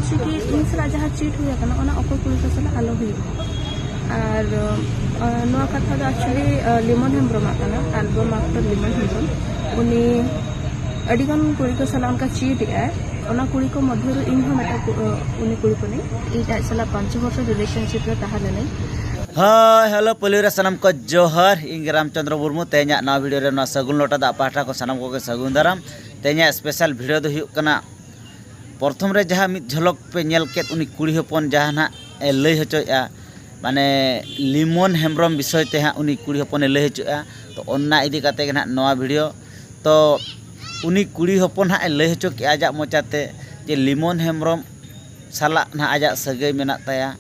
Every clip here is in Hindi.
होची कि इन सला जहाँ चीट हुआ कना ओना अको कुड़ी को सला आलो हुई और नोआ कथा दो एक्चुअली लिमन हेम्ब्रम कना एल्बम आफ्टर लिमन हेम्ब्रम उनी अडिगन कुड़ी को सला उनका चीट है ओना कुड़ी को मध्य इन हो मेटा उनी कुड़ी को नहीं इटा सला 5 वर्ष रिलेशनशिप रे ताहा लेने। हाँ हेलो पलिरा सनम को जोहर इंग रामचंद्र मुर्मू तेना ना वीडियो रे ना सगुन लोटा दा पाठा को सनम को सगुन दाराम तेना स्पेशल वीडियो दो हुयुक कना प्रथम रे जहाँ मिद झलक पे नेल केत उनी कुड़ी हपन जहाँ ना लई हचोया माने लिमन हेम्ब्रम विषय ते हाँ उनी कुड़ी हपन लई हचोया तो ओन्ना इदी काते ना नवा वीडियो तो उनी कुड़ी हपन हाँ लई हचो के आजा मोचाते जे लिमन हेम्ब्रम साला ना आजा सगई मेना ताया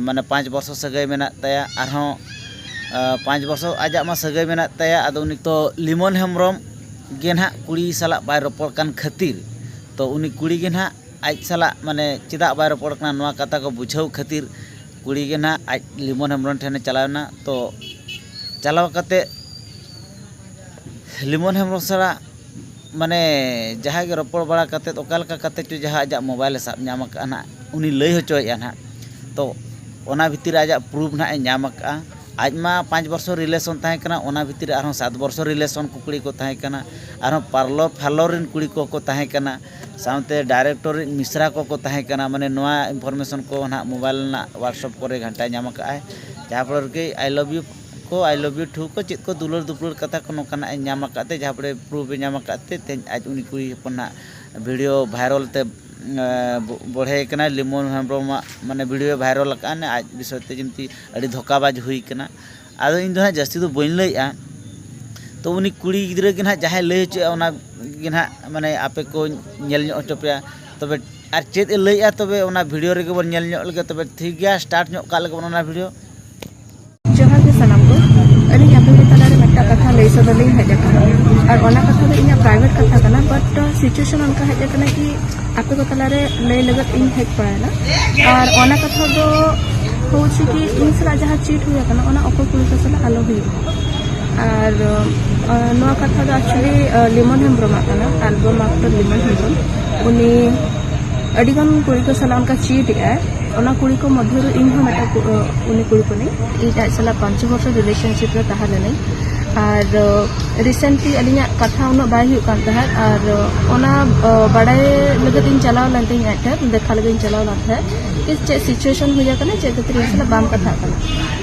माने 5 वर्ष सगई मेना ताया आरहों 5 वर्ष आजा मा सगई मेना ताया आदो उनी तो लिमन हेम्ब्रम गे ना कुड़ी साला बाय रोपड़ कान खातिर तो उनी कुड़ी गे ना आज साला माने चिदा बाय रोपड़ काना नवा कथा को बुझाव खातिर कुड़ी गे ना आज लिमन हेम्ब्रम ठेने चलावना तो चलाव कते लिमन हेम्ब्रम साला माने जहाँ के रोपड़ बड़ा कते ओकालका कते चो जहाँ आजा मोबाइल साब नाम ना उनी लई होचोया ना तो ओना भितर आजा प्रूफ ना नाम आज मा 5 वर्ष रिलेशन तहे कना ओना भितर आरो 7 वर्ष रिलेशन कुड़ी को तहे कना आरो पार्लर फार्लर रिन कुड़ी को तहे कना साउते डायरेक्टर मिश्रा को तहे कना माने नवा इनफॉरमेशन को ना मोबाइल ना व्हाट्सएप करे घंटा नाम का जहाँ पर के आई लव यू को आई लव यू टू को चेक को दुलर दुपलर कथा को नोकाना नाम काते जहाँ पर प्रूफ नाम काते तेज आज उनी कुड़ी अपना वीडियो वायरल ते बढ़े कना लिमन हेम्ब्रम माने वीडियो वायरल काने आज विषय ते जमती अड़ी धोखाबाज हुई कना आदो इन दो जस्ती तो बइन लइया तो उनी कुड़ी गिद्रा के ना जहाँ लई हचो ओना गे ना माने आपे को नेल ᱧᱚᱜ हचो पे तबे आर चेद लइया तबे ओना वीडियो रे बन नेल ᱧᱚᱜ लगे तबे ठीक गया स्टार्ट ᱧᱚᱜ का लगे ओना वीडियो जोहार के सनम को अली आपे तला रे मेटा कथा लई सदलिंग हेज कना और ओना कथा दो इना प्राइवेट कथा कना बट सिचुएशन उनका हेज कना कि आपे को तला रे लई लगत इन हेज पड़ाला और ओना कथा दो होची कि इन सला जहाँ चीट हुआ कना ओना अको कुड़ी को सला आलो हुई और नोआ कथा दो एक्चुअली लिमन हेम्ब्रम कना एल्बम आफ्टर लिमन हेम्ब्रम उनी अडिगन कुड़ी को सला उनका चीट है ओना कुड़ी को मध्य इन हो मेटा उनी कुड़ी को नहीं इटा सला 5 वर्ष रिलेशनशिप रे ताहा लेने और रिसेंटली अलिया कथा उन बाय हुई कान तहा और ओना बड़ाई लगत इन चलाव लनते इन एटर देखा लगे इन चलाव लनते कि चे सिचुएशन हुई जाकना चे तरी सला बाम कथा कना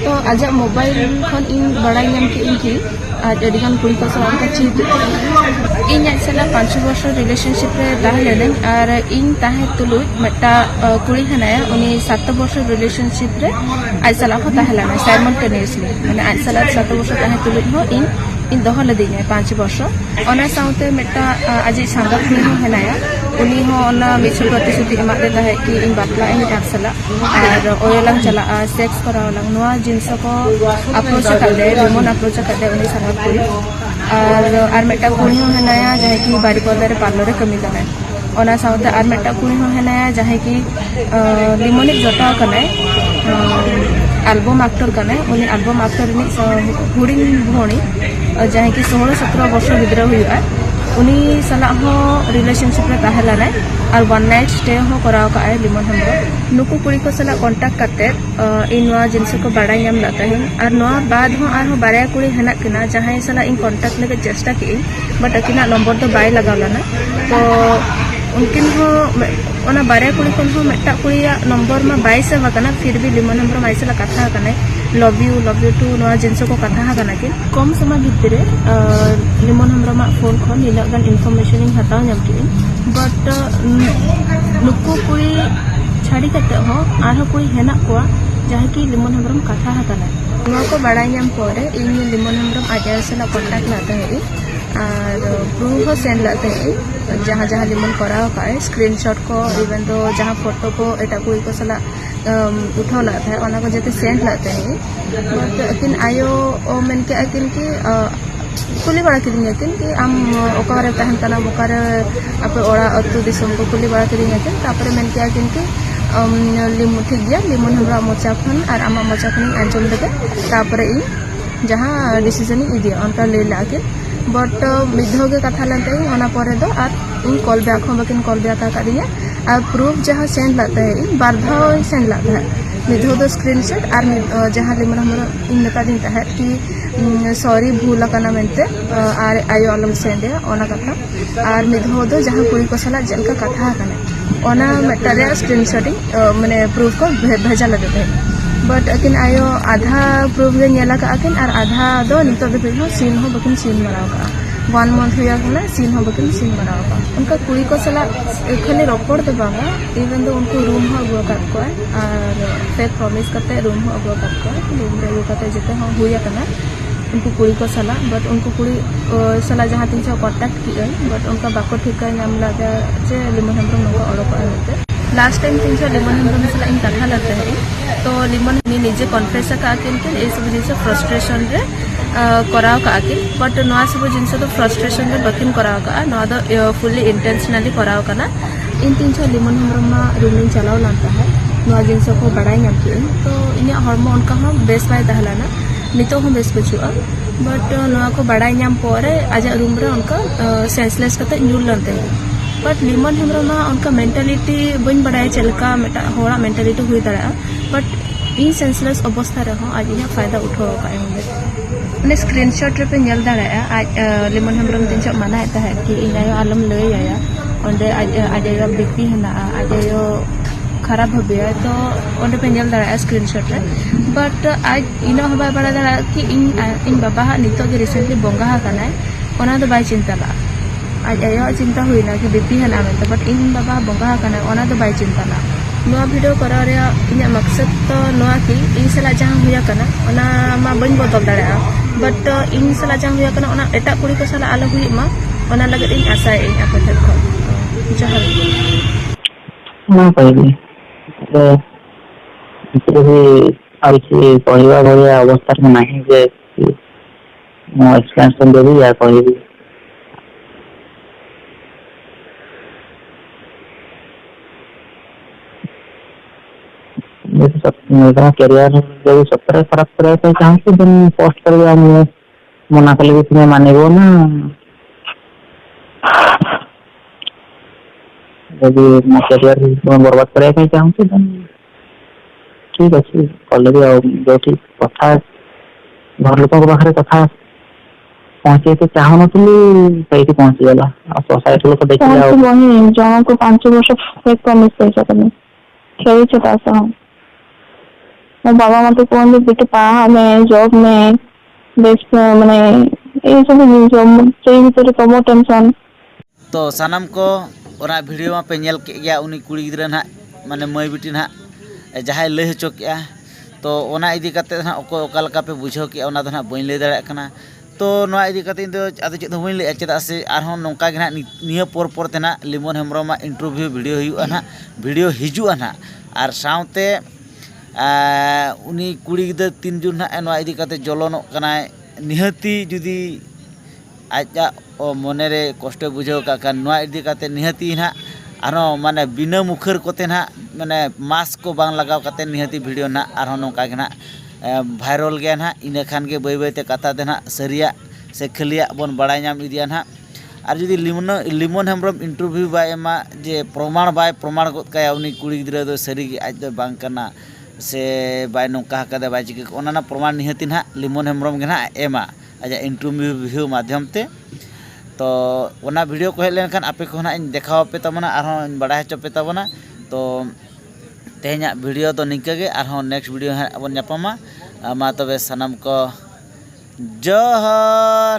तो आज मोबाइल खन इन बड़ाई नाम के इन की आज अडिगन कुड़ी को सला उनका चीट इन सला 5 वर्ष रिलेशनशिप रे ताहा लेने और इन ताहे तुलुई मेटा कुड़ी हनाया उनी 7 वर्ष रिलेशनशिप रे आज सला को ताहा लेना साइमल्टेनियसली माने आज सला 7 वर्ष ताहे तुलुई हो इन दोह लदी 5 वर्ष ओना साउते मेटा आज सांगा कुड़ी हो हनाया उनी हो ओना मिछ प्रतिश्रुति एमा दे ताहे कि इन बापला इन आज सला और ओयलांग चला सेक्स करावलांग नोआ जिंस को अप्रोच करदे लिमन अप्रोच करदे उनी सांगा कुड़ी और मेटा कुड़ी हो हनाया जहाँ कि बारिपदा रे पार्लर रे कमी कना ओना साउते और मेटा कुड़ी हो हनाया जहाँ कि लिमन जोटा कना एल्बम एक्टर कना उनी एल्बम एक्टर नि हुडिंग भोणी जहाँ कि 16-17 वर्ष गिद्रा हुआ उनी सला हो रिलेशनशिप रे ताहे लाना और 1 नाइट स्टे हो कराव का लिमन हेम्ब्रम नुकु कुड़ी को सला कांटेक्ट करते इन नोआ जिनस को बड़ा नाम लाता है और नोआ बाद हो आर हो बारया कुड़ी हेना किना जहाँ सला इन कांटेक्ट लगे चेष्टा की बट अकिना नंबर तो बाय लगाव लाना तो उनकिन हो ओना बारया कुड़ी को हो मेटा कुड़ी नंबर में बाय से हकना फिर भी लिमन हेम्ब्रम आइसला कथा कना लव यू टू नोआ जिनस को कथा कना कि कम समय भितरे लिमन हेम्ब्रम फोन खन निना गान इनफॉरमेशन इन हताव नाम कि बट नुकु कुड़ी छाड़ी कते हो आर कुड़ी हेना को जहाँ कि लिमन हेम्ब्रम कथा कना नोआ को बड़ा नाम परे इन लिमन हेम्ब्रम आजा सला कांटेक्ट लाता है और प्रूफ सेंड लाते हैं जहाँ जहाँ लिमन कराव का स्क्रीनशॉट को इवन तो जहाँ फोटो को एटा कुड़ी को सला उठाव लाता है ओना को जते सेंड लाते हैं बट अकिन आयो मेन के अकिन की कुली बड़ा किरिंग अकिन कि आम ओकारे तहन कना ओकारे आपे ओड़ा अतु दिसम को कुली बड़ा किरिंग अकिन तापर मेन के अकिन की लिमन ठीक गया लिमन हेम्ब्रम मोचा खन और आमा मोचा खन आंजम लगे तापर इन जहाँ डिसीजन इदिया उनका ले लाके बट मिधो के कथा लेते ओना परे दो और इन कॉल बैक हो बकिन कॉल बैक का दिया और प्रूफ जहाँ सेंड लाता है बार धाव सेंड लाता है मिधो दो स्क्रीनशॉट और जहाँ लिमन हम इन मेता दिन तहत कि सॉरी भूल करना मेनते और आयो आलम सेंड है ओना कथा और मिधो दो जहाँ कुड़ी को सला जल का कथा करना ओना मेटा स्क्रीनशॉटिंग माने प्रूफ को भेजा लगे थे बट अकिन आयो आधा प्रूफ गे नेला का अकिन और आधा दो नितो दो बिनो सीन हो बकिन सीन मराव का 1 month हुआ कना सीन हो बकिन सीन मराव का उनका कुड़ी को सला खाली रोपड़ दो बांगा इवन दो उनको रूम हो अगुआ काट को और फेक प्रॉमिस करते रूम हो अगुआ काट को रूम रे अगुआ करते जते हो हुआ कना उनको कुड़ी को सला बट उनको कुड़ी सला जहाँ तीन से कॉन्टैक्ट किया बट उनका बाको ठिका नाम लगा जे लिमन हेम्ब्रम उनको ऑर्डर कर लेते लास्ट टाइम तीन से लिमन हेम्ब्रम सला इन कथा लगते हैं तो लिमन निजे कॉन्फ्रेंस का आकिन के ये सब जिनसे फ्रस्ट्रेशन रे कराव का आकिन बट नवा सब जिनस तो फ्रस्ट्रेशन रे बकिन कराव का नवा दो फुल्ली इंटेंशनली कराव कना इन तीन से लिमन हेम्ब्रम मा रूमिंग चलाव लाता है नवा जिनस को बड़ाई नाम के तो इन हॉर्मोन उनका हम बेस बाय दहलाना नितो हम बेस बचुआ बट नवा को बड़ाई नाम पोरे आजा रूम रे उनका सेंसलेस कते न्यूल लनते बट लिमन हेम्ब्रम उनका मेंटालिटी बन बड़ाई चलका मेटा होड़ा मेंटालिटी हुई दड़ा बट इन सेंसलेस अवस्था रहो आज इन फायदा उठो का मैंने स्क्रीनशॉट रे पे नेल दाड़ा आज लिमन हेम्ब्रम दिन से मना है कि इन आयो आलम लय आया ओंडे आज बीपी हना आज खराब हो गया तो ओंडे पे नेल दाड़ा स्क्रीनशॉट रे बट आज इन हबा बड़ा दाड़ा कि इन बाबा नितो के रिसेंटली बोंगा कनाय ओना तो बाय चिंता ला आज आयो चिंता हुईना कि बीपी हना में बट इन बाबा बोंगा कनाय ओना तो बाय चिंता ला नवा वीडियो करा रे इन मकसद तो नवा कि इन सला जहां हुआ कना ओना मा बन बदल दाड़ा बट इन सला जहां हुआ कना ओना एटा कुड़ी को सला आलो हुई मा ओना लगे इन आशा इन आपे ठक को जहां ना पहले तो भी आइसी कहवा भलिया अवस्था में नहीं जे मो एक्सपेंशन देबी या कहबी मेरा करियर जब सप्ताह खराब करे चाहूँ दिन पोस्ट कर मना कले भी तुम्हें मानेबो ना जब मो करियर बर्बाद करे चाहूँ दिन ठीक अच्छे कले भी जो कथा घर लोक पाखे कथा पहुंचे चाहूँ नी पहुंची गला सोसाइटी लोग देखिए जन को 5 वर्ष फेक प्रॉमिस कर खेल मो बाबा मत कहते बेटे पढ़ा में जॉब में बेस्ट माने ये सब भीतर कमो टेंशन तो सानाम को ओना वीडियो पे नेल के गया उनी कुड़ी गिद्रा ना माने मई बिटी ना जहां लय हचो के तो ओना इदी कते ना ओको ओकालका पे बुझो के ओना दना बइन लय दाड़ा कना तो नवा इदी कते दो आदो चेद बइन लय चेदा से आरहों नोंका गे ना निया पोर ते ना लिमन हेम्ब्रम इंटरव्यू वीडियो हुआ ना वीडियो हिजुआ ना और साउते उनी कुड़ी गिद्रा 3 जून ना नवा इदी कते जलनो कनाय निहती जुदी आजा मने रे कष्ट बुझाव का नवा इदी कते निहती ना आरो माने बिना मुखर कोते ना माने मास्क को बांग लगाव कते निहती वीडियो ना आरो नोंका गे ना भाइरल गया ना इना खान के बय बयते कथा दे ना सरिया से खलिया बन बड़ाय नाम इदिया ना और जुदी लिमन हेम्ब्रम इंटरव्यू बाय एमा जे प्रमाण गद काया उनी कुड़ी गिद्रा दो सरी गे आज दो बांग कना से बाय नोंका कदे बाय चिक ओना प्रमाण निहती ना लिमन हेम्ब्रम गे ना एमा आजा इंटरव्यू माध्यम ते तो ओना वीडियो को हेलेन खान आपे को ना इन देखाव पे तबना आरो बड़ा हचो पे तबना तो तेहना वीडियो तो निके गे आरो नेक्स्ट वीडियो बन न्यापामा मा तबे सनम को जोहर।